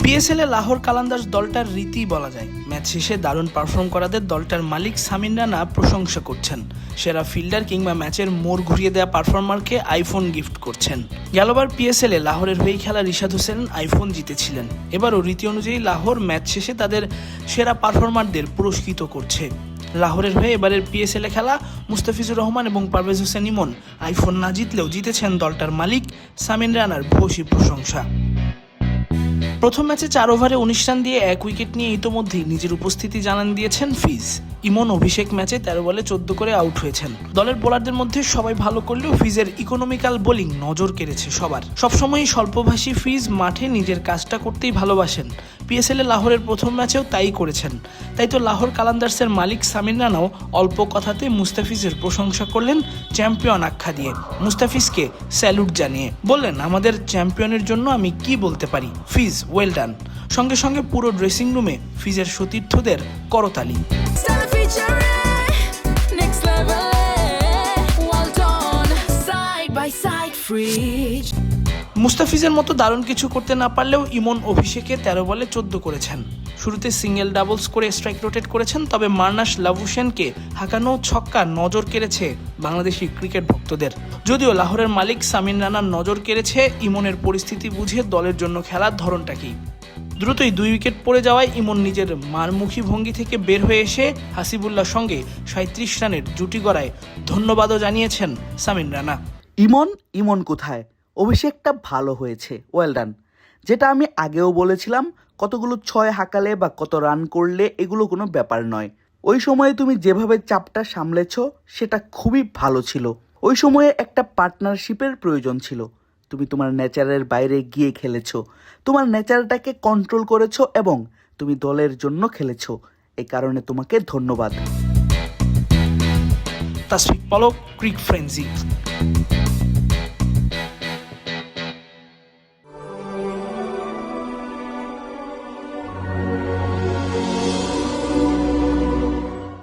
PSL এ লাহোর কালান্দার্স দলটার রীতি বলা যায়। ম্যাচ শেষে দারুণ পারফর্ম করাদের দলটার মালিক সামিন রানা প্রশংসা করছেন। সেরা ফিল্ডার কিংবা ম্যাচের মোড় ঘুরিয়ে দেওয়া পারফর্মারকে আইফোন গিফট করছেন। গেলবার পিএসএল এ লাহোরের হয়েই খেলা রিশাদ হোসেন আইফোন জিতেছিলেন। এবারও রীতি অনুযায়ী লাহোর ম্যাচ শেষে তাদের সেরা পারফর্মারদের পুরস্কৃত করছে। লাহোরের হয়ে এবারের পিএসএল এ খেলা মুস্তাফিজুর রহমান এবং পারভেজ হোসেন ইমন আইফোন না জিতলেও জিতেছেন দলটার মালিক সামিন রানার ভূয়সী প্রশংসা। প্রথম ম্যাচে 4 ওভারে 19 রান দিয়ে 1 উইকেট নিয়ে ইতোমধ্যেই নিজের উপস্থিতি জানান দিয়েছেন ফিজ। ইমন অভিষেক ম্যাচে 13 বলে 14 করে আউট হয়েছেন। দলের বোলারদের মধ্যে সবাই ভালো করলেও ফিজের ইকোনমিক্যাল বোলিং নজর কেড়েছে সবার। সবসময়ই স্বল্পভাষী ফিজ মাঠে নিজের কাজটা করতেই ভালোবাসেন। পিএসএল এ লাহোরের প্রথম ম্যাচেও তাই করেছেন। তাই তো লাহোর কালান্দার্সের মালিক সামিন রানাও অল্প কথাতে মুস্তাফিজের প্রশংসা করলেন চ্যাম্পিয়ন আখ্যা দিয়ে। মুস্তাফিজকে স্যালুট জানিয়ে বললেন, আমাদের চ্যাম্পিয়নের জন্য আমি কি বলতে পারি, ফিজ ওয়েল ডান। সঙ্গে সঙ্গে পুরো ড্রেসিং রুমে ফিজের সতীর্থদের করতালি। মুস্তাফিজের মতো দারুণ কিছু করতে না পারলেও ইমন অভিষেকে 13 বলে 14 করেছেন। শুরুতে সিঙ্গেল ডাবলস করে স্ট্রাইক রোটেট করেছেন, তবে মার্নাস লাভুসেনকে হাঁকানো ছক্কা নজর কেড়েছে বাংলাদেশি ক্রিকেট ভক্তদের। যদিও লাহোরের মালিক সামিন রানার নজর কেড়েছে ইমনের পরিস্থিতি বুঝে দলের জন্য খেলার ধরনটা কি। দ্রুতই 2 উইকেট পড়ে যাওয়ায় ইমন নিজের মারমুখী ভঙ্গি থেকে বের হয়ে এসে হাসিবুল্লাহর সঙ্গে 37 রানের জুটি গড়ায় ধন্যবাদও জানিয়েছেন সামিন রানা। ইমন কোথায়? অভিষেকটা ভালো হয়েছে, ওয়েল ডান। যেটা আমি আগেও বলেছিলাম, কতগুলো 6 হাঁকালে বা কত রান করলে এগুলো কোনো ব্যাপার নয়। ওই সময়ে তুমি যেভাবে চাপটা সামলেছ সেটা খুবই ভালো ছিল। ওই সময়ে একটা পার্টনারশিপের প্রয়োজন ছিল। তুমি তোমার নেচারের বাইরে গিয়ে খেলেছো, তোমার নেচারটাকে কন্ট্রোল করেছো এবং তুমি দলের জন্য খেলেছো। এই কারণে তোমাকে ধন্যবাদ। তাসফিক পলক, ক্রিক ফ্রেন্সি।